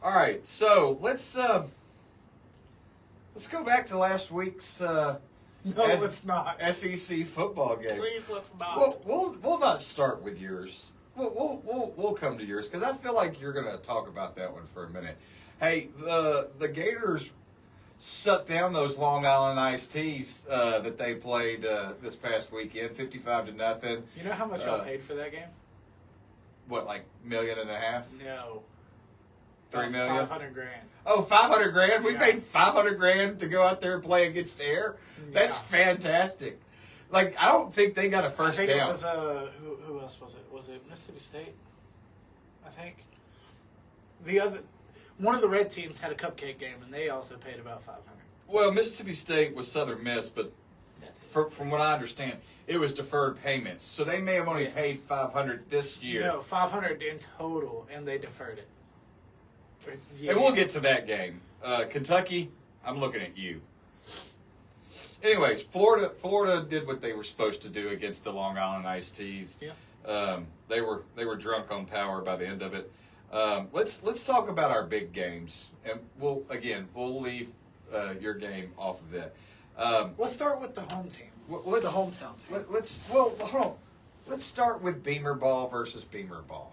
All right, so let's go back to last week's No, let's not. SEC football games. Please, let's not. We'll not start with yours. We'll come to yours because I feel like you're gonna talk about that one for a minute. Hey, the Gators sucked down those Long Island iced teas that they played this past weekend, 55-0. You know how much y'all paid for that game? What, like $1.5 million? No. $3 million? $500,000. Oh, $500,000? We Yeah. paid $500,000 to go out there and play against Air? That's fantastic. Like, I don't think they got a first I think down. it was who else was it? Was it Mississippi State? I think. One of the red teams had a cupcake game, and they also paid about $500. Well, Mississippi State was Southern Miss, but That's it. from what I understand, it was deferred payments. So they may have only Yes. paid $500 this year. No, $500 in total, and they deferred it. Yeah. And we'll get to that game. Kentucky, I'm looking at you. Anyways, Florida did what they were supposed to do against the Long Island Iced Teas. Yeah. They were drunk on power by the end of it. Let's talk about our big games, and we'll leave your game off of that. Let's start with the home team. The hometown team. Hold on. Let's start with Beamer Ball versus Beamer Ball.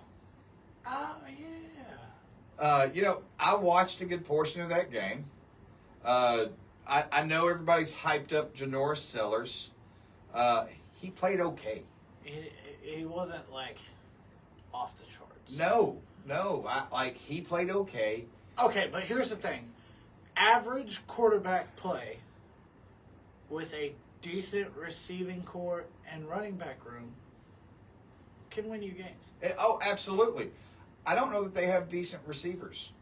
Oh, yeah. I watched a good portion of that game. I know everybody's hyped up Janoris Sellers. He played okay. He wasn't, like, off the charts. No. He played okay. Okay, but here's the thing. Average quarterback play with a decent receiving core and running back room can win you games. Oh, absolutely. I don't know that they have decent receivers.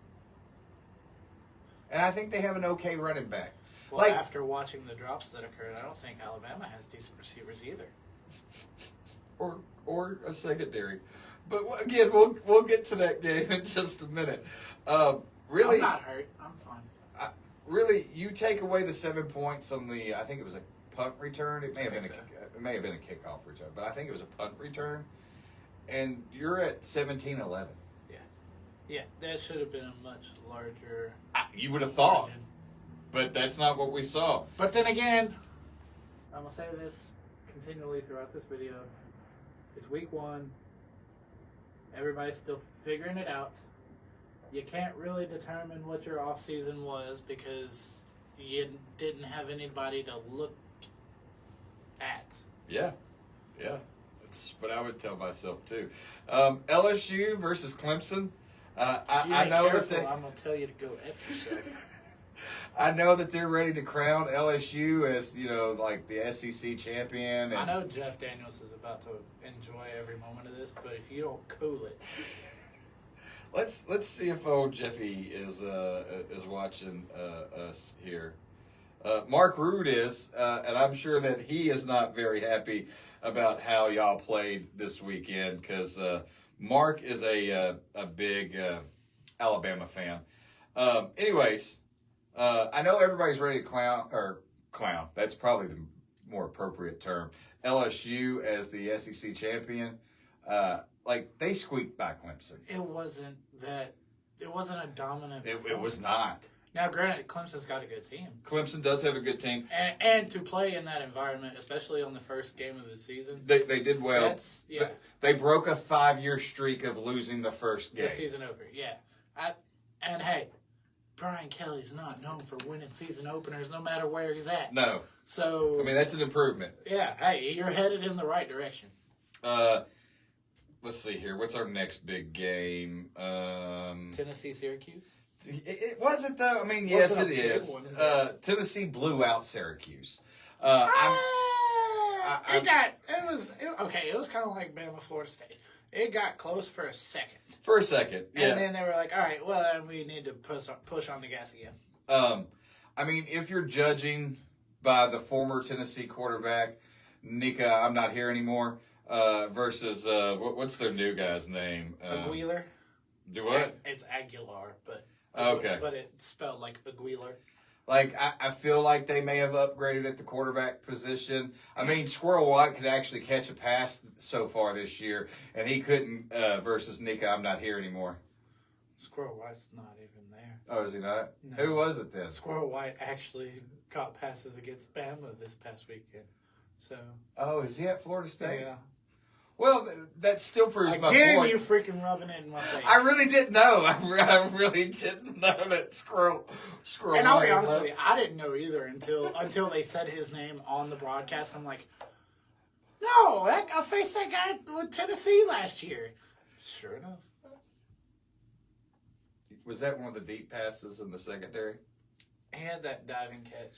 And I think they have an okay running back. Well, after watching the drops that occurred, I don't think Alabama has decent receivers either. Or a secondary. But again, we'll get to that game in just a minute. Really, I'm not hurt. I'm fine. Really, you take away the 7 points on the, I think it was a punt return. It may have been a kickoff return, but I think it was a punt return. And you're at 17-11. Yeah, that should have been a much larger. You would have thought, margin. but that's not what we saw. But then again, I'm gonna say this continually throughout this video. It's week 1. Everybody's still figuring it out. You can't really determine what your off season was because you didn't have anybody to look at. Yeah. That's what I would tell myself too. LSU versus Clemson. I know that I'm gonna tell you to go F yourself. I know that they're ready to crown LSU as like the SEC champion. And I know Jeff Daniels is about to enjoy every moment of this, but if you don't cool it, let's see if old Jeffy is watching us here. Mark Rude is, and I'm sure that he is not very happy about how y'all played this weekend because Mark is a big Alabama fan. Anyways, I know everybody's ready to clown. That's probably the more appropriate term. LSU as the SEC champion. They squeaked by Clemson. it wasn't a dominant. It was not. Now, granted, Clemson's got a good team. Clemson does have a good team. And to play in that environment, especially on the first game of the season. They did well. Yeah. They broke a 5-year streak of losing the first game. The season over, yeah. And hey, Brian Kelly's not known for winning season openers no matter where he's at. No. So, I mean, that's an improvement. yeah, hey, you're headed in the right direction. Let's see here. What's our next big game? Tennessee, Syracuse? It wasn't, though. I mean, yes, it is. Tennessee blew out Syracuse. It was kind of like Bama, Florida State. It got close for a second. Yeah. And then they were like, all right, well, we need to push on the gas again. I mean, if you're judging by the former Tennessee quarterback, Nika, I'm not here anymore, versus, what's their new guy's name? Aguilar. Do what? It's Aguilar, but okay. But it's spelled like Aguilar. Like, I feel like they may have upgraded at the quarterback position. I mean, Squirrel White could actually catch a pass so far this year, and he couldn't versus Nika, I'm not here anymore. Squirrel White's not even there. Oh, is he not? No. Who was it then? Squirrel White actually caught passes against Bama this past weekend. So. Oh, is he at Florida State? Yeah. Well, that still proves my Again, point. you freaking rubbing it in my face. I really didn't know. I really didn't know that Squirrel. And I'll be White, honest with you, I didn't know either until they said his name on the broadcast. I'm like, no, I faced that guy with Tennessee last year. Sure enough. Was that one of the deep passes in the secondary? He had that diving catch,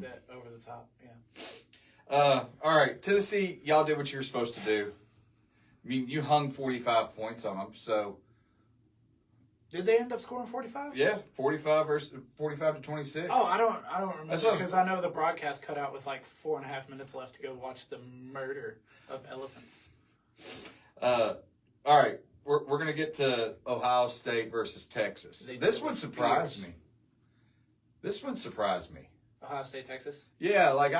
that over the top. Yeah. All right, Tennessee, y'all did what you were supposed to do. I mean, you hung 45 points on them, so Did they end up scoring 45? yeah, 45 to 26. Oh, I don't remember That's what because I know the broadcast cut out with like 4.5 minutes left to go watch the murder of elephants. All right, we're gonna get to Ohio State versus Texas. This one surprised me. This one surprised me. Ohio State, Texas. Yeah, like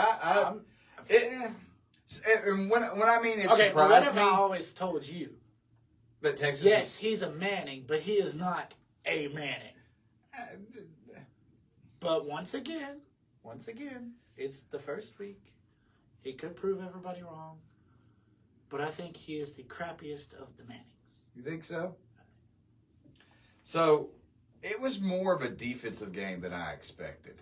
and when I mean it Okay, but what surprised have me I always told you? that Texas. Yes, he's a Manning, but he is not a Manning. But once again, it's the first week. He could prove everybody wrong. But I think he is the crappiest of the Mannings. You think so? So, it was more of a defensive game than I expected.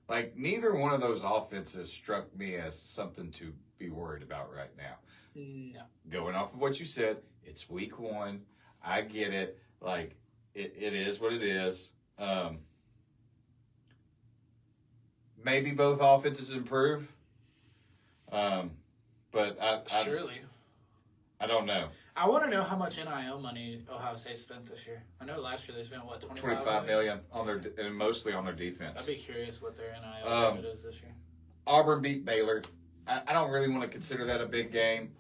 Like, neither one of those offenses struck me as something to be worried about right now. No. Going off of what you said, it's week one. I get it. Like, it is what it is. Maybe both offenses improve. But Surely. I don't know. I want to know how much NIL money Ohio State spent this year. I know last year they spent, what, 25 million on their, and mostly on their defense. I'd be curious what their NIL budget is this year. Auburn beat Baylor. I don't really want to consider that a big game.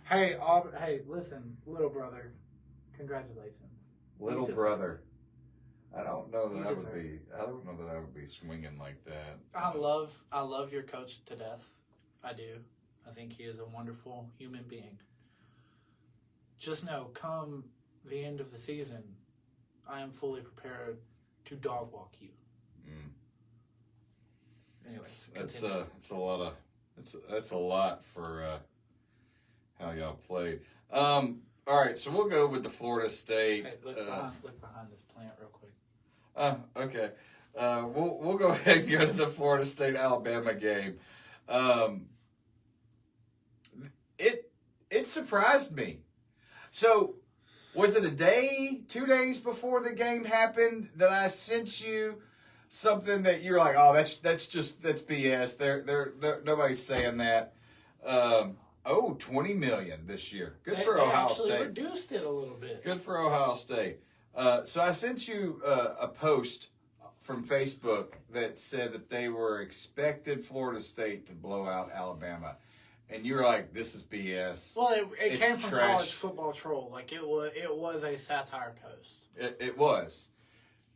Hey, Auburn. Hey, listen, little brother. Congratulations. Little You brother. I don't know that You I would deserve be. I don't know that I would be swinging like that. I love your coach to death. I do. I think he is a wonderful human being. Just know, come the end of the season, I am fully prepared to dog walk you. Anyway, That's a lot for how y'all played. All right, so we'll go with the Florida State. Hey, look behind this plant real quick. Okay. We'll go ahead and go to the Florida State Alabama game. It surprised me. So, was it a day, 2 days before the game happened that I sent you something that you're like, oh, that's BS. They're nobody's saying that. 20 million this year. Good for Ohio State. They actually reduced it a little bit. Good for Ohio State. So I sent you a post from Facebook that said that they were expected Florida State to blow out Alabama. And you were like, this is BS. Well, it came from trash. College Football Troll. Like, it was a satire post. It was.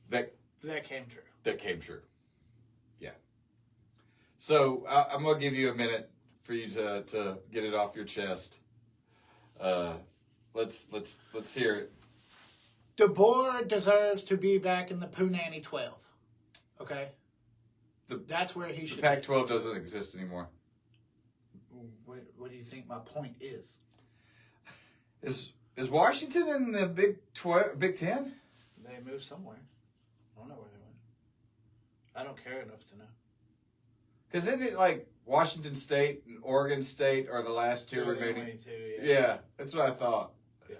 That came true. That came true. Yeah. So I'm going to give you a minute for you to get it off your chest. Let's hear it. DeBoer deserves to be back in the Punani 12. Okay? That's where he should be. The Pac-12 doesn't exist anymore. What do you think my point is? Is Washington in the Big 10? They moved somewhere. I don't know where they went. I don't care enough to know. Because isn't it like Washington State and Oregon State are the last two remaining? Yeah, that's what I thought. Yeah.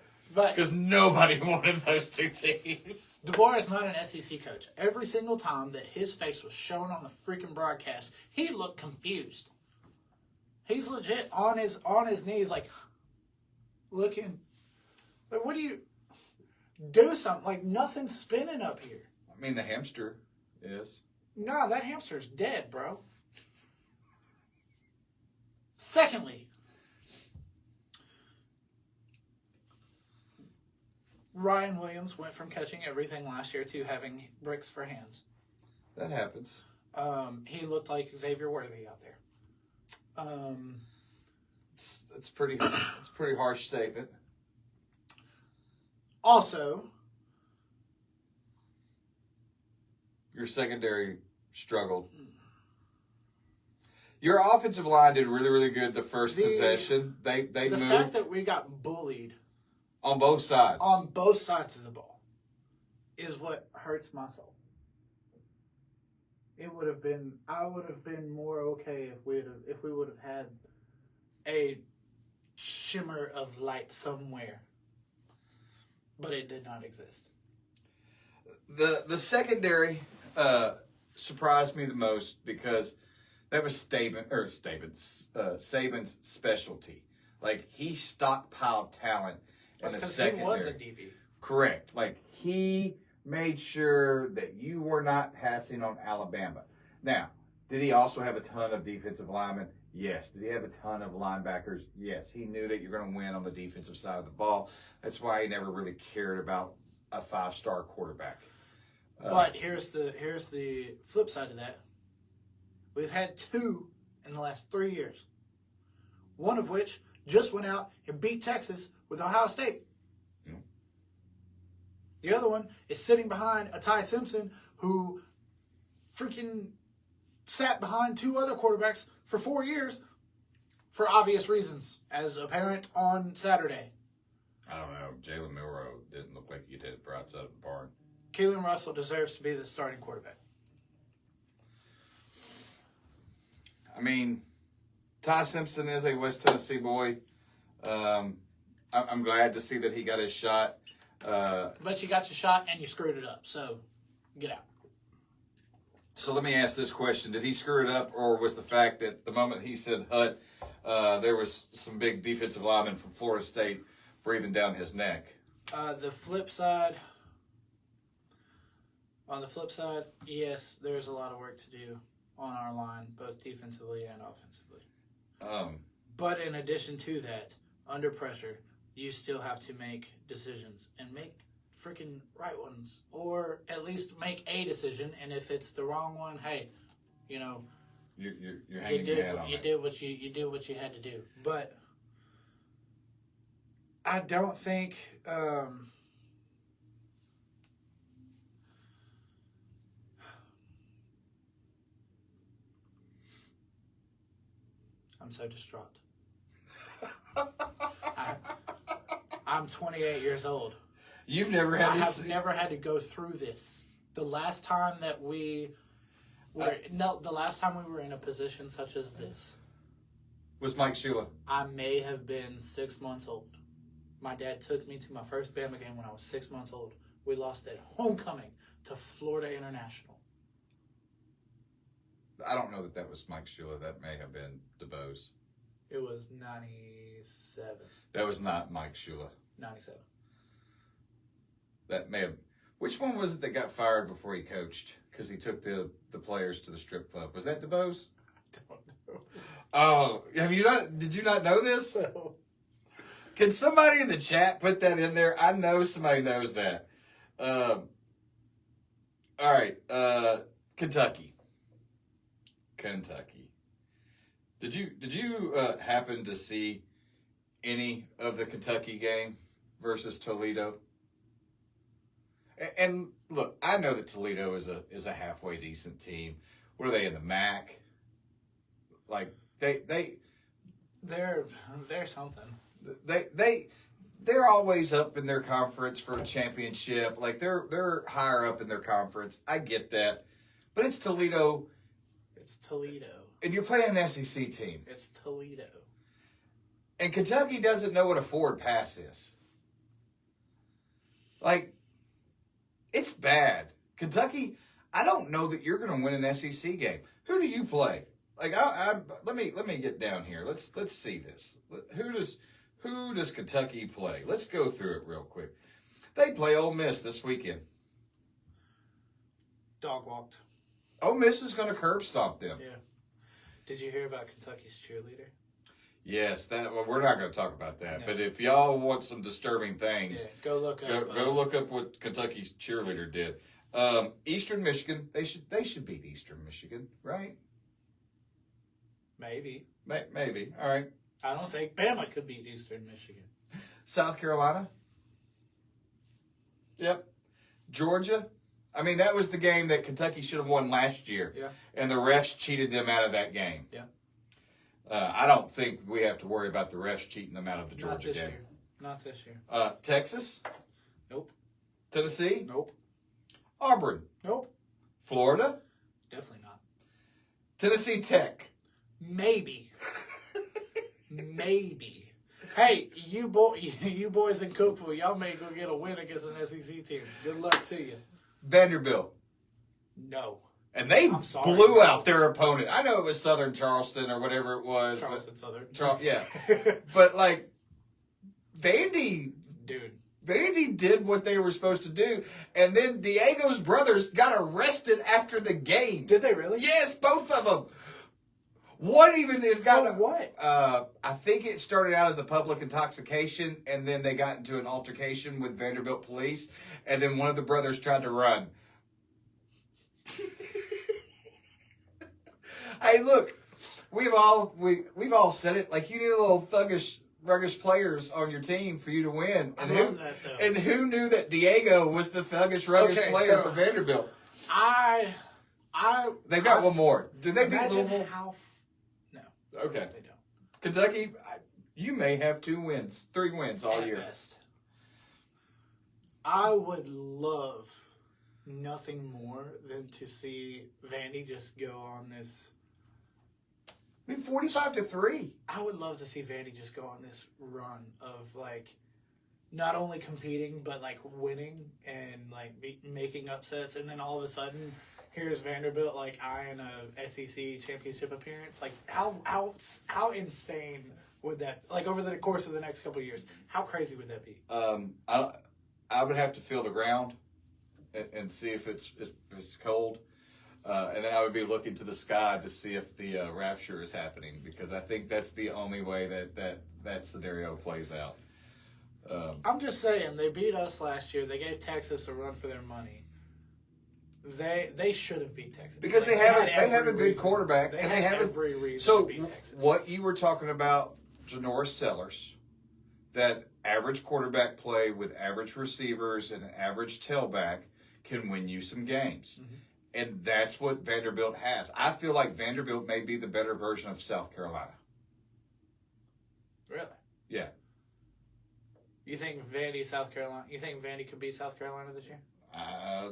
Because nobody wanted those two teams. DeBoer is not an SEC coach. Every single time that his face was shown on the freaking broadcast, he looked confused. He's legit on his knees, like looking. Like, what do you do? Something like nothing's spinning up here. I mean, the hamster is. Nah, that hamster's dead, bro. Secondly, Ryan Williams went from catching everything last year to having bricks for hands. That happens. He looked like Xavier Worthy out there. It's pretty harsh statement. Also, your secondary struggled. Your offensive line did really, really good the first possession. They the moved fact that we got bullied on both sides. on both sides of the ball is what hurts my soul. I would have been more okay if we would have had a shimmer of light somewhere, but it did not exist. The secondary surprised me the most because that was Saban's specialty. Like, he stockpiled talent in the secondary. He was a DB. Correct. Like, he made sure that you were not passing on Alabama. Now, did he also have a ton of defensive linemen? Yes. Did he have a ton of linebackers? Yes. He knew that you're going to win on the defensive side of the ball. That's why he never really cared about a 5-star quarterback. But here's the flip side of that. We've had 2 in the last 3 years. One of which just went out and beat Texas with Ohio State. Yeah. The other one is sitting behind a Ty Simpson who freaking sat behind 2 other quarterbacks for 4 years for obvious reasons, as apparent on Saturday. I don't know. Jalen Milroe didn't look like he'd hit it right side of the barn. Keelan Russell deserves to be the starting quarterback. I mean, Ty Simpson is a West Tennessee boy. I'm glad to see that he got his shot. But you got your shot and you screwed it up, so get out. So let me ask this question. Did he screw it up, or was the fact that the moment he said hut, there was some big defensive linemen from Florida State breathing down his neck? On the flip side, yes, there's a lot of work to do on our line, both defensively and offensively. But in addition to that, under pressure, you still have to make decisions and make freaking right ones, or at least make a decision. And if it's the wrong one, hey, you know, You're hanging your head on you it. did what you had to do. But I don't think. I'm so distraught. I'm 28 years old. You've never had I this. have never had to go through this. The last time that we were the last time we were in a position such as this, Was Mike Shula. I may have been 6 months old. My dad took me to my first Bama game when I was 6 months old. We lost at homecoming to Florida International. I don't know that was Mike Shula. That may have been DeBose. It was 97. That was not Mike Shula. 97. That may have. Which one was it that got fired before he coached? Because he took the players to the strip club. Was that DeBose? Don't know. Oh, did you not know this? Can somebody in the chat put that in there? I know somebody knows that. All right. Kentucky. Did you happen to see any of the Kentucky game versus Toledo? And look, I know that Toledo is a halfway decent team. What are they in the MAC? Like they're something. They're always up in their conference for a championship. Like they're higher up in their conference. I get that, but it's Toledo. It's Toledo. And you're playing an SEC team. It's Toledo. And Kentucky doesn't know what a forward pass is. Like, it's bad. Kentucky, I don't know that you're going to win an SEC game. Who do you play? Like, let me get down here. Let's see this. Who does Kentucky play? Let's go through it real quick. They play Ole Miss this weekend. Dog walked. Ole Miss is going to curb stomp them. Yeah. Did you hear about Kentucky's cheerleader? Yes, we're not going to talk about that. No. But if y'all want some disturbing things, go look up. Go look up what Kentucky's cheerleader did. Eastern Michigan, they should beat Eastern Michigan, right? Maybe. Maybe. All right. I don't think Bama could beat Eastern Michigan. South Carolina. Yep. Georgia. I mean, that was the game that Kentucky should have won last year. Yeah. And the refs cheated them out of that game. Yeah. I don't think we have to worry about the refs cheating them out of the Georgia game. Not this year. Texas? Nope. Tennessee? Nope. Auburn? Nope. Florida? Definitely not. Tennessee Tech? Maybe. Maybe. Hey, you boys in Cookville, y'all may go get a win against an SEC team. Good luck to you. Vanderbilt? No. And they I'm sorry. blew out their opponent. I know it was Southern Charleston or whatever it was. Charleston Southern. Yeah. But, like, Vandy did what they were supposed to do. And then Diego's brothers got arrested after the game. Did they really? Yes, both of them. One even has got what? I think it started out as a public intoxication, and then they got into an altercation with Vanderbilt police, and then one of the brothers tried to run. Hey, look, we've all said it. Like, you need a little ruggish players on your team for you to win. I love that, though. And who knew that Diego was the ruggish player for Vanderbilt? They've got one more. Do they beat Louisville? No. Okay. They don't. Kentucky, you may have 3 wins all At year. best. I would love nothing more than to see Vandy just go on this. I mean, 45-3. I would love to see Vandy just go on this run of, like, not only competing, but, like, winning and, like, making upsets. And then all of a sudden, here's Vanderbilt, like, eyeing a SEC championship appearance. Like, how insane would that, like, over the course of the next couple of years, how crazy would that be? I would have to feel the ground and see if it's cold. And then I would be looking to the sky to see if the rapture is happening, because I think that's the only way that scenario plays out. I'm just saying, they beat us last year. They gave Texas a run for their money. They should have beat Texas because they have a good quarterback, they and they have every reason so to beat Texas. What you were talking about, Janoris Sellers, that average quarterback play with average receivers and an average tailback can win you some games. Mm-hmm. And that's what Vanderbilt has. I feel like Vanderbilt may be the better version of South Carolina. Really? Yeah. You think Vandy could beat South Carolina this year?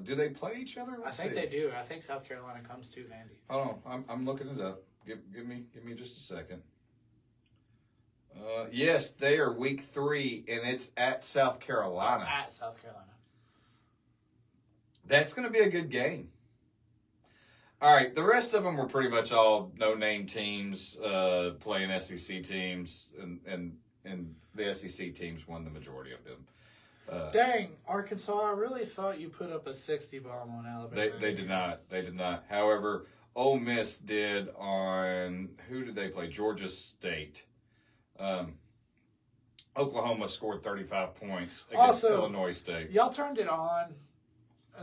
Do they play each other? I think they do. I think South Carolina comes to Vandy. Hold on, I'm looking it up. Give me just a second. Yes, they are week 3, and it's at South Carolina. At South Carolina. That's going to be a good game. All right, the rest of them were pretty much all no-name teams playing SEC teams, and the SEC teams won the majority of them. Dang, Arkansas! I really thought you put up a 60 bomb on Alabama. They did not. They did not. However, Ole Miss did on who did they play? Georgia State. Oklahoma scored 35 points against Illinois State. Y'all turned it on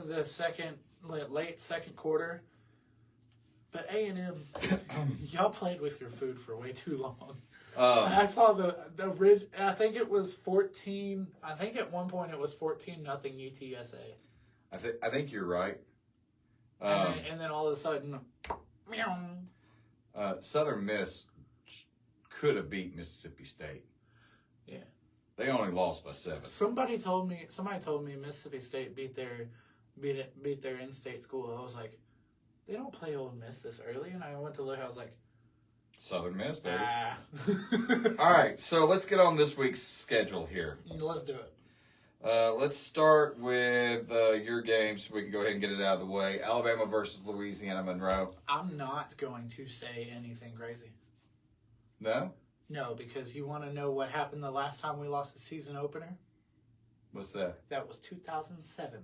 the late second quarter. But A&M, y'all played with your food for way too long. I saw the ridge. I think it was 14. I think at one point it was 14-0 UTSA. I think you're right. And then all of a sudden, Southern Miss could have beat Mississippi State. Yeah, they only lost by 7. Somebody told me Mississippi State beat their in-state school. I was like, they don't play Ole Miss this early, and I went to look. I was like, Southern Miss, baby. All right, so let's get on this week's schedule here. Let's do it. Let's start with your game so we can go ahead and get it out of the way. Alabama versus Louisiana Monroe. I'm not going to say anything crazy. No? No, because you want to know what happened the last time we lost the season opener? What's that? That was 2007.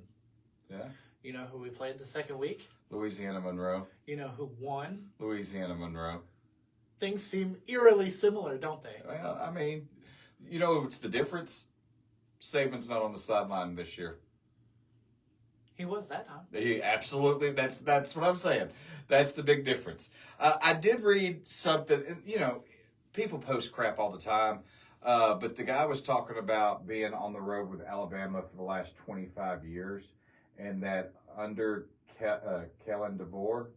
Yeah? You know who we played the second week? Louisiana Monroe. You know who won? Louisiana Monroe. Things seem eerily similar, don't they? Well, I mean, you know what's the difference? Saban's not on the sideline this year. He was that time. He absolutely. That's what I'm saying. That's the big difference. I did read something, and you know, people post crap all the time, but the guy was talking about being on the road with Alabama for the last 25 years, and that under Kellen DeVore,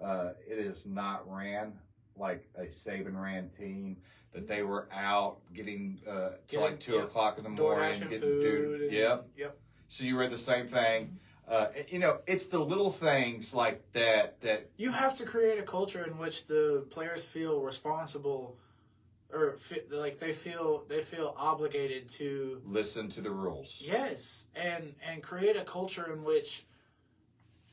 it is not ran like a Saban ran team. That they were out getting till like 2 o'clock in the morning, DoorDash and getting food. Yep. Yep. So you read the same thing. It's the little things like that You have to create a culture in which the players feel responsible, or like they feel obligated to listen to the rules. yes, and create a culture in which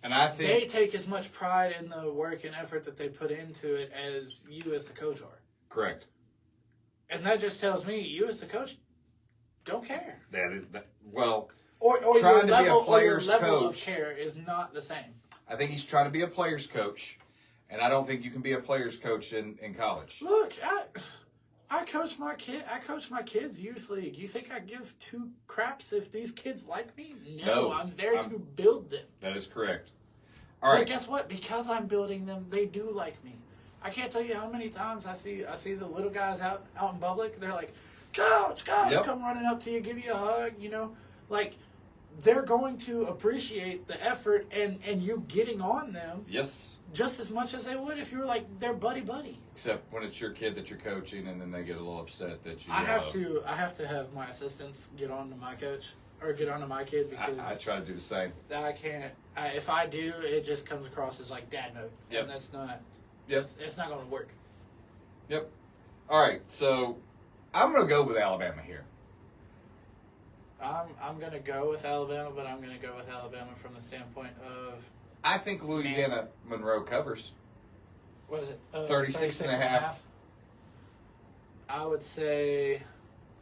And I they think take as much pride in the work and effort that they put into it as you as the coach are. correct. And that just tells me you as the coach don't care. Well, Or trying your to be a level, player's or your level of coach. care is not the same. I think he's trying to be a player's coach, and I don't think you can be a player's coach in college. Look, I coach my kids' youth league. You think I give two craps if these kids like me? No, I'm there to build them. That is correct. All right. But guess what? Because I'm building them, they do like me. I can't tell you how many times I see the little guys out in public. They're like, Coach, Yep. come running up to you, give you a hug. Like they're going to appreciate the effort and you getting on them Yes. just as much as they would if you were like their buddy. Except when it's your kid that you're coaching, and then they get a little upset that you. I have to have my assistants get on to my coach or get on to my kid because I try to do the same. I can't. If I do, it just comes across as like dad mode, Yep. and that's not. Yep. It's not going to work. Yep. All right. So I'm going to go with Alabama here. I'm going to go with Alabama, but I'm going to go with Alabama from the standpoint of I think Louisiana Monroe covers. what is it? 36 and a half. I would say.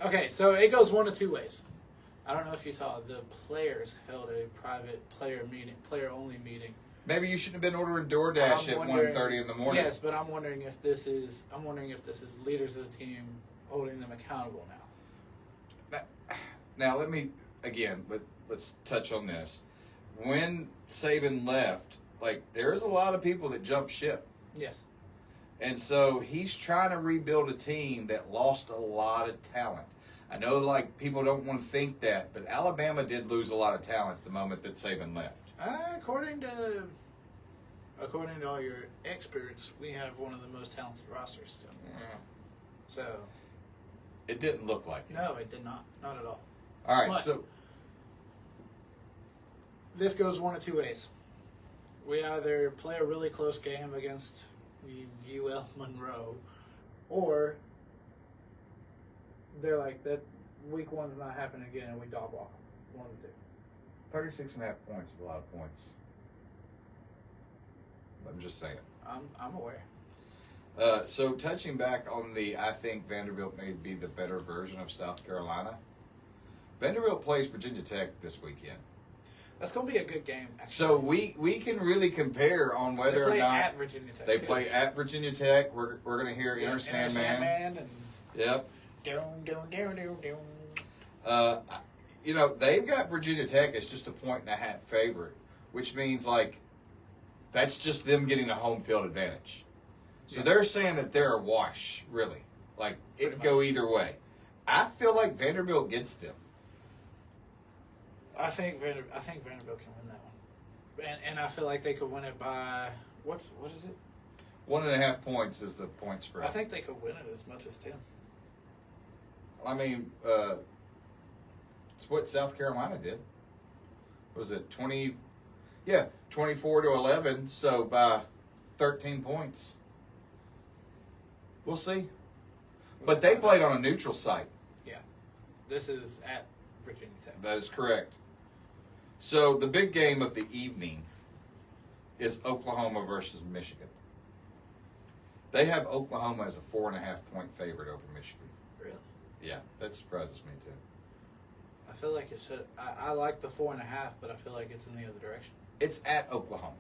Okay, so it goes one of two ways. I don't know if you saw the players held a private player only meeting. Maybe you shouldn't have been ordering DoorDash at 1:30 in the morning. Yes, but I'm wondering if this is leaders of the team holding them accountable now. Now let's touch on this. When Saban left, there's a lot of people that jumped ship. Yes. And so he's trying to rebuild a team that lost a lot of talent. I know people don't want to think that, but Alabama did lose a lot of talent the moment that Saban left. According to all your experts, we have one of the most talented rosters still. So It didn't look like it. no, it did not at all. All right, But- so This goes one of two ways. We either play a really close game against UL Monroe, or they're like that. Week one's not happening again, and we dog walk them. 1 of the two. 36.5 points is a lot of points. I'm just saying. I'm aware. So touching back on I think Vanderbilt may be the better version of South Carolina. Vanderbilt plays Virginia Tech this weekend. That's going to be a good game. Actually. So we can really compare on whether they play or not at Virginia Tech. they too. play at Virginia Tech. We're going to hear Inner Sandman. And Yep. down. They've got Virginia Tech as just a 1.5 favorite, which means that's just them getting a home field advantage. So they're saying that they're a wash, really. It could go either way. I feel like Vanderbilt gets them. I think Vanderbilt can win that one, and I feel like they could win it by what is it? 1.5 points is the point spread. I think they could win it as much as 10. I mean, it's what South Carolina did. Was it 20? Yeah, 24-11. So by 13 points. We'll see. But they played on a neutral site. Yeah, this is at Virginia Tech. That is correct. So the big game of the evening is Oklahoma versus Michigan. They have Oklahoma as a 4.5 point favorite over Michigan. Really? Yeah, that surprises me too. I feel like it should. I like the 4.5, but I feel like it's in the other direction. It's at Oklahoma.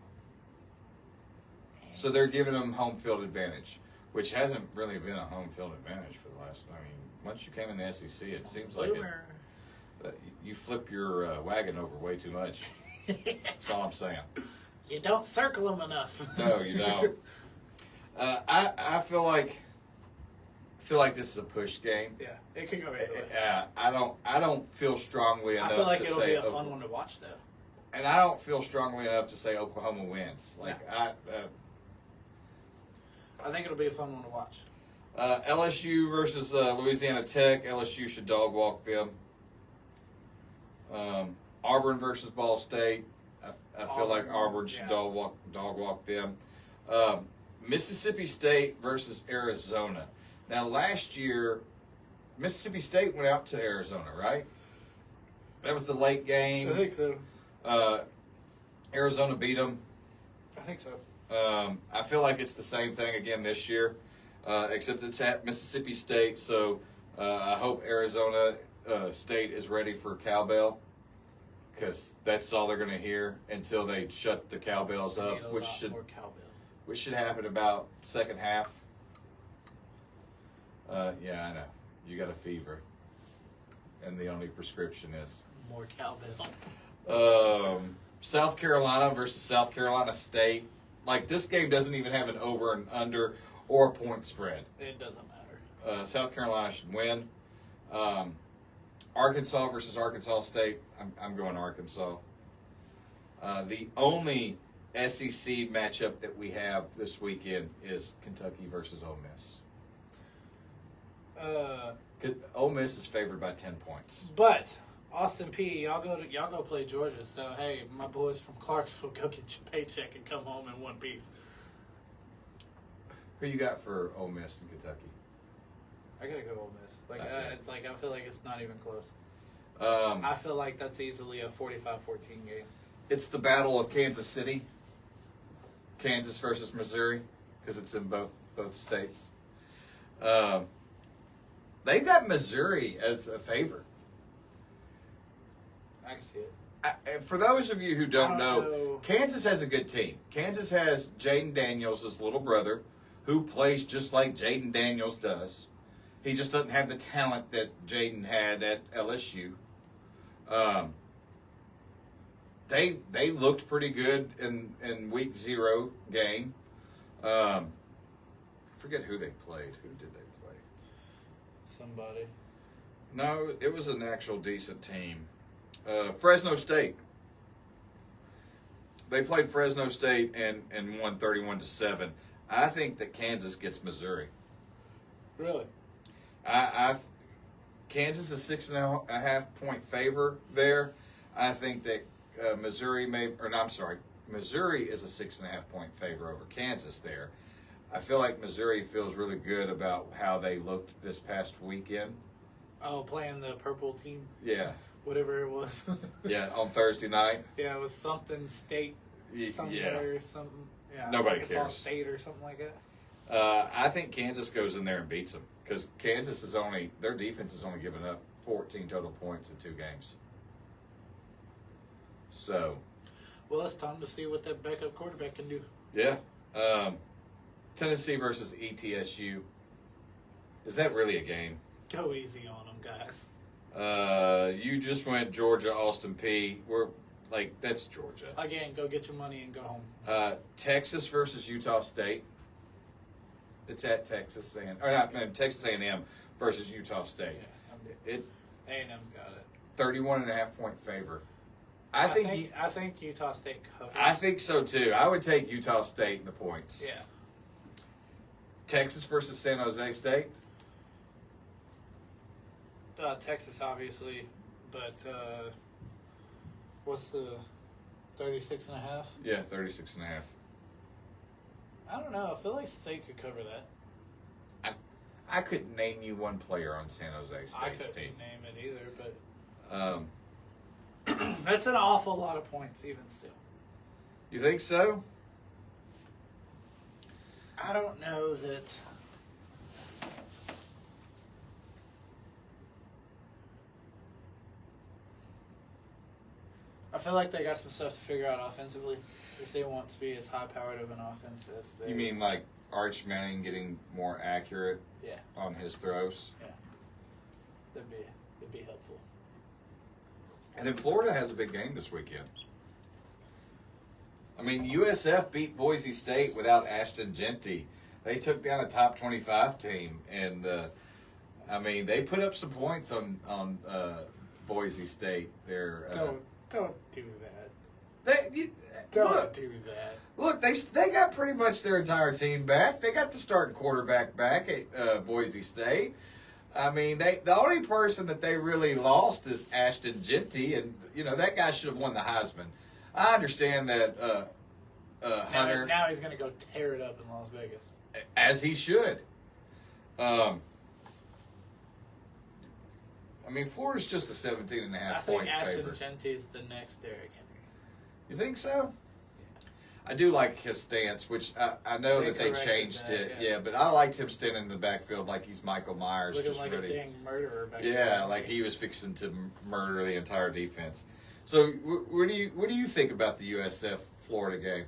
So they're giving them home field advantage, which hasn't really been a home field advantage for the last. Once you came in the SEC, it seems like you flip your wagon over way too much. That's all I'm saying. You don't circle them enough. No, you don't. I feel like this is a push game. Yeah, it could go either way. I don't feel strongly enough. I feel like to it'll say be a fun one to watch, though. and I don't feel strongly enough to say Oklahoma wins. Like I think it'll be a fun one to watch. LSU versus Louisiana Tech. LSU should dog walk them. Auburn versus Ball State. I feel like Auburn should dog walk them. Mississippi State versus Arizona. Now, last year, Mississippi State went out to Arizona, right? That was the late game. I think so. Arizona beat them. I think so. I feel like it's the same thing again this year, except it's at Mississippi State. So I hope Arizona State is ready for cowbell, because that's all they're going to hear until they shut the cowbells up, which should happen about second half. Yeah, I know. You got a fever, and the only prescription is more cowbell. South Carolina versus South Carolina State. Like, this game doesn't even have an over and under or a point spread. It doesn't matter. South Carolina should win. Arkansas versus Arkansas State. I'm going Arkansas. The only SEC matchup that we have this weekend is Kentucky versus Ole Miss. Ole Miss is favored by 10 points. But Austin P, y'all go play Georgia. So hey, my boys from Clarksville, go get your paycheck and come home in one piece. Who you got for Ole Miss and Kentucky? I gotta go Ole Miss. I feel like it's not even close. Um, I feel like that's easily a 45-14 game. It's the Battle of Kansas City. Kansas versus Missouri, because it's in both states. They've got Missouri as a favorite. I can see it. For those of you who don't know, know, Kansas has a good team. Kansas has Jaden Daniels' little brother, who plays just like Jaden Daniels does. He just doesn't have the talent that Jaden had at LSU. They looked pretty good in week 0 game. I forget who they played. Who did they play? Somebody. No, it was an actual decent team. Fresno State. They played Fresno State and won 31-7. I think that Kansas gets Missouri. Really? Kansas is 6.5 point favor there. I think that Missouri is a 6.5 point favor over Kansas there. I feel like Missouri feels really good about how they looked this past weekend. Oh, playing the purple team? Yeah. Whatever it was. Yeah, on Thursday night. Yeah, it was something state, somewhere, Yeah. something. Yeah, Nobody Arkansas cares. State or something like that. I think Kansas goes in there and beats them, because Kansas is their defense has only given up 14 total points in 2 games. So. Well, it's time to see what that backup quarterback can do. Yeah. Tennessee versus ETSU. Is that really a game? Go easy on them, guys. You just went Georgia, Austin P. That's Georgia. Again, go get your money and go home. Texas versus Utah State. It's at Texas Texas A&M versus Utah State. Yeah, A&M's got it. 31.5 point favor. I think Utah State covers. I think so too. I would take Utah State in the points. Yeah. Texas versus San Jose State. Texas, obviously, but what's the 36.5? Yeah, 36.5. I don't know. I feel like State could cover that. I couldn't name you one player on San Jose State's I couldn't team. name it either, but Um, that's an awful lot of points, even still. You think so? I don't know that. I feel like they got some stuff to figure out offensively if they want to be as high-powered of an offense as they. You mean like Arch Manning getting more accurate Yeah, on his throws? that'd be helpful. And then Florida has a big game this weekend. I mean, USF beat Boise State without Ashton Genty. They took down a top 25 team, and they put up some points on Boise State. Don't do that. Don't do that. Look, they got pretty much their entire team back. They got the starting quarterback back at Boise State. I mean, the only person that they really lost is Ashton Genty, and that guy should have won the Heisman. I understand that Hunter. Now he's going to go tear it up in Las Vegas. As he should. I mean, Florida's just a 17.5 I point think Ashton favorite. Genty is the next Derrick Henry. You think so? I do like his stance, which I know They that they corrected changed that, it. yeah. Yeah, but I liked him standing in the backfield like he's Michael Myers, Looking just like ready. a dang murderer back Yeah, there. like he was fixing to murder the entire defense. So, what do you think about the USF Florida game?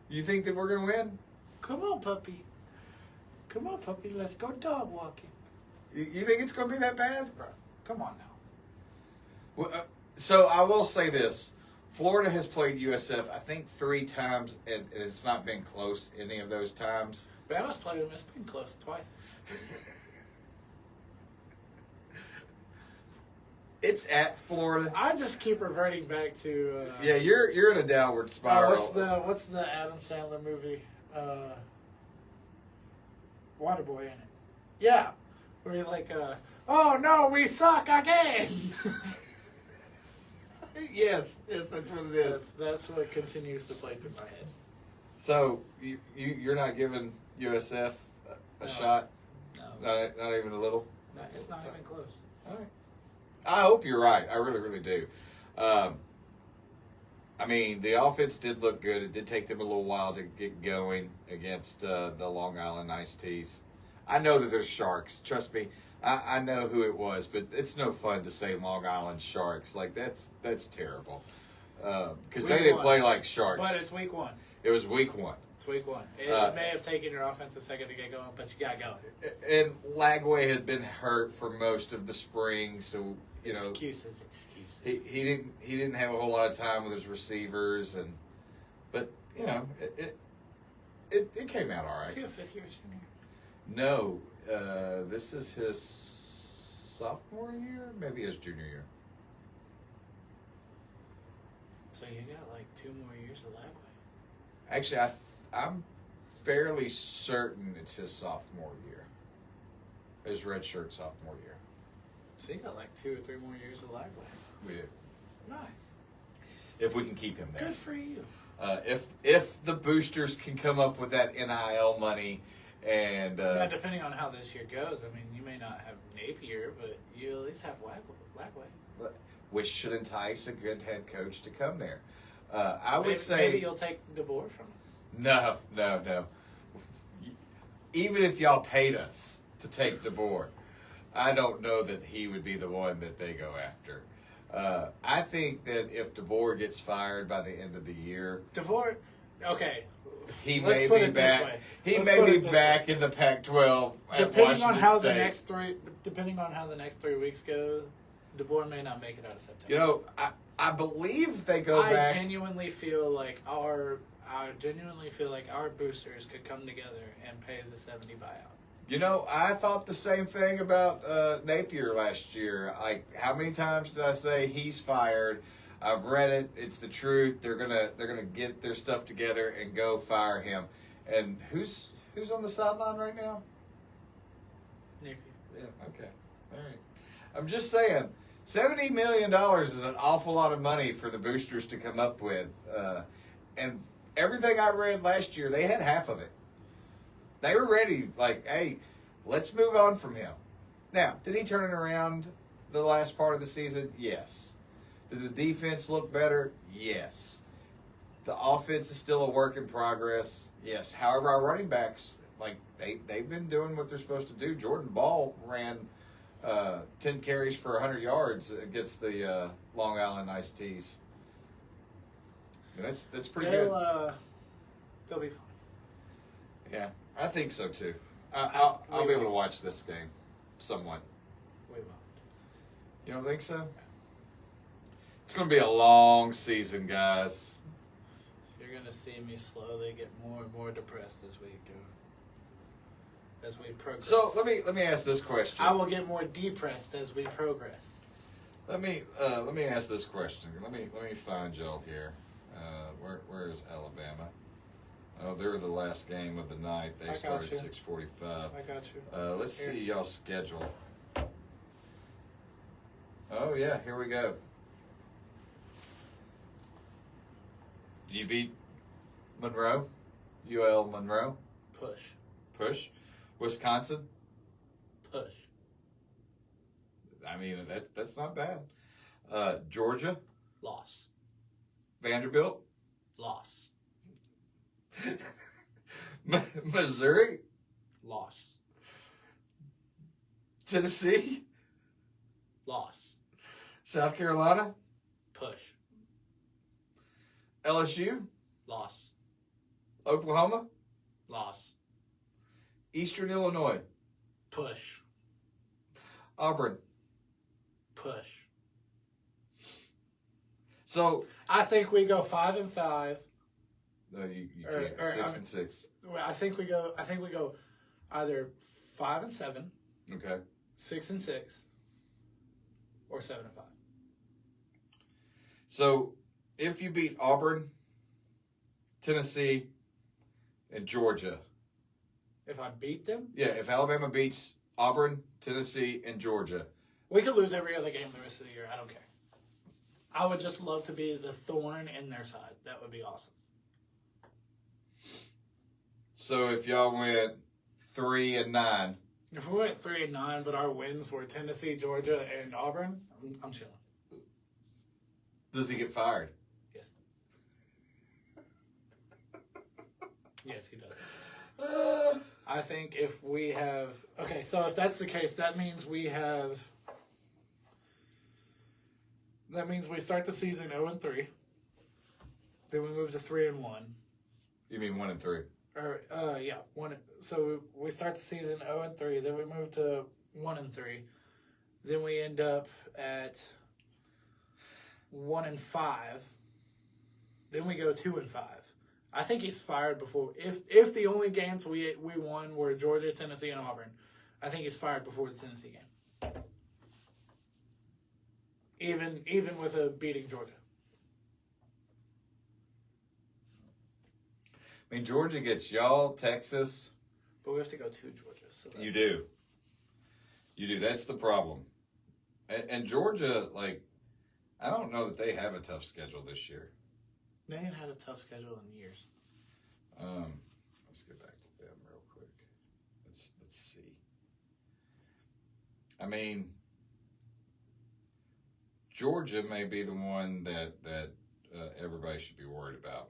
You think that we're gonna win? Come on, puppy. Come on, puppy. Let's go dog walking. You think it's gonna be that bad? Bro, come on now. Well, so I will say this: Florida has played USF, I think, 3 times, and it's not been close any of those times. Bama's played him. It's been close twice. It's at Florida. I just keep reverting back to. Yeah, you're in a downward spiral. What's the Adam Sandler movie? Waterboy in it. Yeah, where he's like, "Oh no, we suck again." Yes, that's what it is. That's what continues to play through my head. So you're not giving USF a No. shot? No, Not even a little? it's not even close. All right. I hope you're right. I really, really do. I mean, the offense did look good. It did take them a little while to get going against the Long Island Iced Teas. I know that there's Sharks. Trust me, I know who it was, but it's no fun to say Long Island Sharks. Like, that's terrible. Because they Week didn't one. play like Sharks. But it's week 1. It was week 1. It's week 1. It may have taken your offense a second to get going, but you got going. And Lagway had been hurt for most of the spring, so Excuses. he didn't have a whole lot of time with his receivers, but it came out all Is he right. a 5th year senior? No, this is his sophomore year, maybe his junior year. So you got like 2 more years of Lagway. Actually, I'm fairly certain it's his sophomore year, his redshirt sophomore year. So you got like 2 or 3 more years of Lagway. We did. Nice. If we can keep him there. Good for you. If the boosters can come up with that NIL money, and Now, depending on how this year goes, I mean, you may not have Napier, but you at least have Lagway. which should entice a good head coach to come there. I would Maybe, say maybe you'll take DeBoer from us. no. Even if y'all paid us to take DeBoer, I don't know that he would be the one that they go after. I think that if DeBoer gets fired by the end of the year, DeBour, okay. he Let's may put be it this back. way. He Let's may put be it this back way. in the Pac-12 at Depending Washington on how State. depending on how the next 3 weeks go, DeBoer may not make it out of September. I believe they go I back. genuinely feel like our boosters could come together and pay the 70 buyout. I thought the same thing about Napier last year. Like, how many times did I say he's fired? I've read it. It's the truth. They're gonna get their stuff together and go fire him. And who's on the sideline right now? Napier. Yeah. Okay. All right. I'm just saying, $70 million is an awful lot of money for the boosters to come up with. And everything I read last year, they had half of it. They were ready, like, hey, let's move on from him. Now, did he turn it around the last part of the season? Yes. Did the defense look better? Yes. The offense is still a work in progress? Yes. However, our running backs, like, they've been doing what they're supposed to do. Jordan Ball ran 10 carries for 100 yards against the Long Island Iced Teas. That's pretty good. They'll be fine. Yeah, I think so too. I'll We be able to won't. watch this game, somewhat. We won't. You don't think so? It's going to be a long season, guys. You're gonna see me slowly get more and more depressed as we go. As we progress. So let me ask this question. I will get more depressed as we progress. Let me ask this question. Let me find y'all here. Where is Alabama? Oh, they're the last game of the night. They started 6:45. I got you. Let's see y'all's schedule. Oh yeah, here we go. You beat Monroe, UL Monroe. Push. Wisconsin. Push. I mean that's not bad. Georgia. Loss. Vanderbilt. Loss. Missouri. Loss. Tennessee. Loss. South Carolina. Push. LSU. Loss. Oklahoma. Loss. Eastern Illinois. Push. Auburn. Push. So I think we go 5-5. no, you can't. 6-6. I think we go either 5-7, Okay. 6-6, or 7-5. So if you beat Auburn, Tennessee, and Georgia, If I beat them, yeah, if Alabama beats Auburn, Tennessee, and Georgia, we could lose every other game the rest of the year. I don't care. I would just love to be the thorn in their side. That would be awesome. so if y'all went 3-9, If we went 3-9, but our wins were Tennessee, Georgia, and Auburn, I'm chilling. does he get fired? Yes. Yes, he does. I think if we have... Okay, so if that's the case, that means we have... That means we start the season 0-3. Then we move to 3-1. You mean 1-3? Or yeah, one. So we start the season 0-3. Then we move to 1-3. Then we end up at 1-5. Then we go 2-5. I think he's fired before. If the only games we won were Georgia, Tennessee, and Auburn, I think he's fired before the Tennessee game. Even with a beating Georgia. I mean, Georgia gets y'all, Texas. But we have to go to Georgia. So You do. That's the problem. And Georgia, like, I don't know that they have a tough schedule this year. They ain't had a tough schedule in years. Let's get back to them real quick. Let's see. I mean, Georgia may be the one that everybody should be worried about.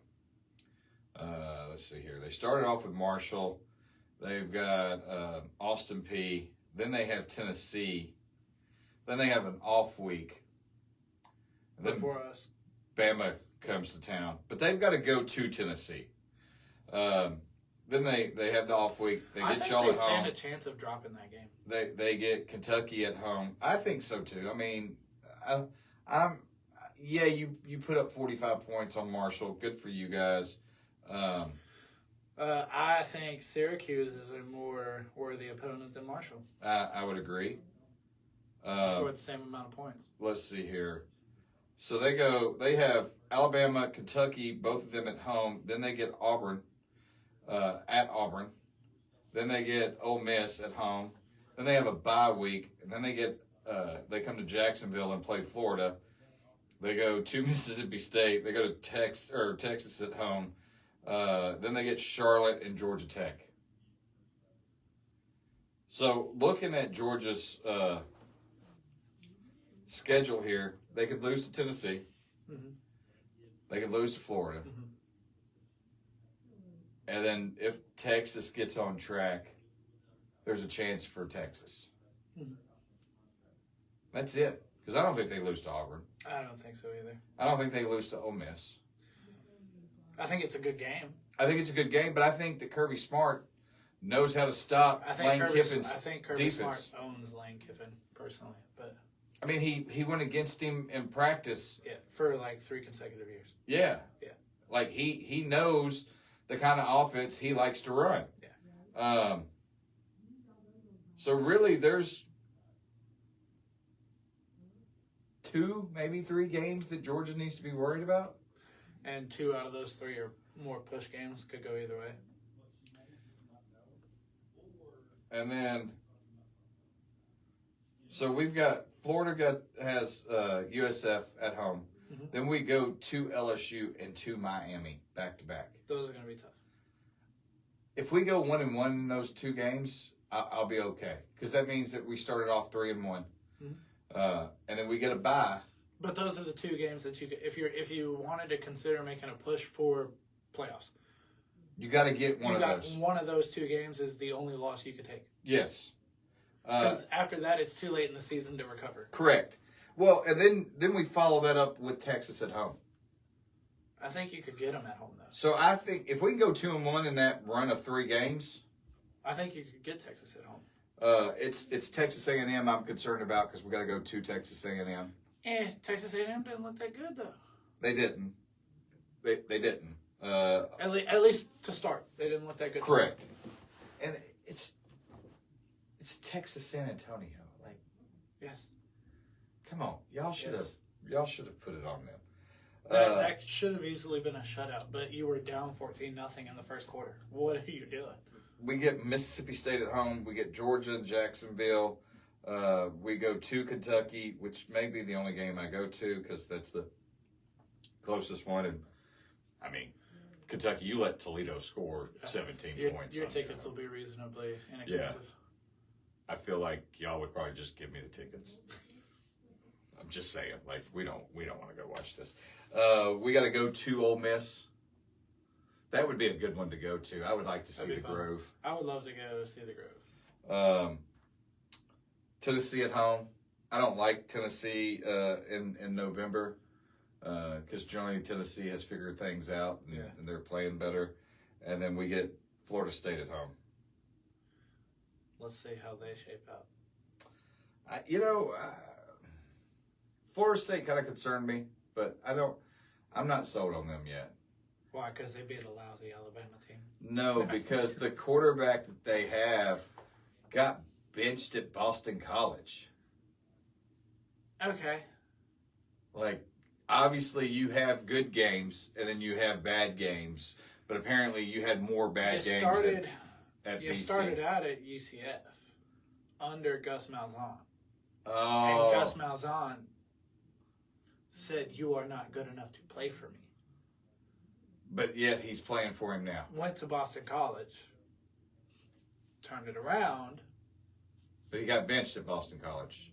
Let's see here. They started off with Marshall. They've got Austin Peay. Then they have Tennessee. Then they have an off week. And then Before us. Bama comes to town. But they've got to go to Tennessee. Then they have the off week. They I get think y'all they at home. stand a chance of dropping that game. They get Kentucky at home. I think so too. I mean, yeah, you put up 45 points on Marshall. Good for you guys. I think Syracuse is a more worthy opponent than Marshall. I would agree. Scored the same amount of points. Let's see here. So they have Alabama, Kentucky, both of them at home. Then they get Auburn, at Auburn. Then they get Ole Miss at home. Then they have a bye week. And then they come to Jacksonville and play Florida. They go to Mississippi State. They go to Texas at home. Then they get Charlotte and Georgia Tech. So looking at Georgia's schedule here, they could lose to Tennessee. Mm-hmm. They could lose to Florida. Mm-hmm. And then if Texas gets on track, there's a chance for Texas. Mm-hmm. That's it. Because I don't think they lose to Auburn. I don't think so either. I don't think they lose to Ole Miss. I think it's a good game. I think it's a good game, but I think that Kirby Smart knows how to stop Lane Kiffin's Kirby defense. Smart owns Lane Kiffin personally, but I mean, he went against him in practice. yeah, for like 3 consecutive years. Yeah. Yeah. Like he knows the kind of offense he likes to run. Yeah. So really, there's 2, maybe 3 games that Georgia needs to be worried about. And 2 out of those 3 are more push games. Could go either way. And then, so we've got Florida has USF at home. Mhm. Then we go to LSU and to Miami back to back. Those are going to be tough. If we go 1-1 in those 2 games, I'll be okay because that means that we started off 3-1, and then we get a bye. But those are the 2 games that you could, if you wanted to consider making a push for playoffs. You got to get one of those. One of those 2 games is the only loss you could take. Yes. Because after that, it's too late in the season to recover. Correct. Well, and then we follow that up with Texas at home. I think you could get them at home, though. So I think if we can go 2-1 in that run of 3 games, I think you could get Texas at home. it's Texas A&M I'm concerned about because we got to go to Texas A&M. Texas A&M didn't look that good, though. They didn't. They didn't. At least to start, they didn't look that good. Correct. And it's Texas San Antonio. Like, Yes. come on, y'all should have put it on them. That should have easily been a shutout, but you were down 14-0 in the first quarter. What are you doing? We get Mississippi State at home. We get Georgia and Jacksonville. We go to Kentucky, which may be the only game I go to because that's the closest one. And I mean, Kentucky, you let Toledo score 17 points. Your tickets will be reasonably inexpensive. I feel like y'all would probably just give me the tickets. I'm just saying, like we don't want to go watch this. We got to go to Ole Miss. That would be a good one to go to. I would like to see the fun. Grove. I would love to go see the Grove. Tennessee at home. I don't like Tennessee in November because generally Tennessee has figured things out and they're playing better. And then we get Florida State at home. Let's see how they shape out. Florida State kind of concerned me, but I'm not sold on them yet. Why? Because they beat a lousy Alabama team. No, because the quarterback that they have got benched at Boston College. Okay. Like, obviously you have good games and then you have bad games, but apparently you had more bad games at BC. You started out at UCF under Gus Malzahn. Oh. And Gus Malzahn said, "You are not good enough to play for me." But yet he's playing for him now. Went to Boston College, turned it around. But he got benched at Boston College.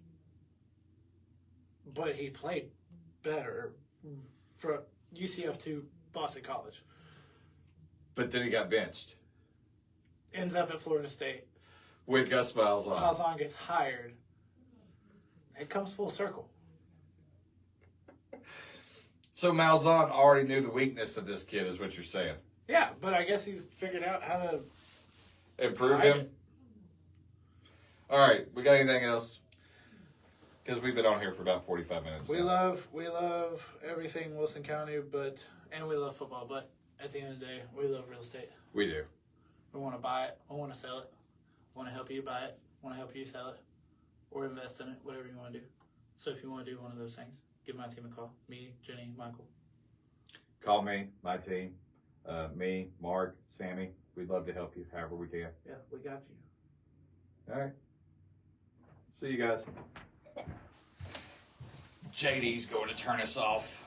But he played better from UCF to Boston College. But then he got benched. Ends up at Florida State. With Gus Malzahn. Malzahn gets hired. It comes full circle. So Malzahn already knew the weakness of this kid, is what you're saying. Yeah, but I guess he's figured out how to improve hide him. it. All right, we got anything else? Because we've been on here for about 45 minutes. We now. love everything Wilson County, and we love football. But at the end of the day, we love real estate. We do. We want to buy it. We want to sell it. We want to help you buy it. We want to help you sell it, or invest in it. Whatever you want to do. So if you want to do one of those things, give my team a call. Me, Jenny, Michael. Call me, my team, me, Mark, Sammy. We'd love to help you however we can. Yeah, we got you. All right. See you guys. JD's going to turn us off.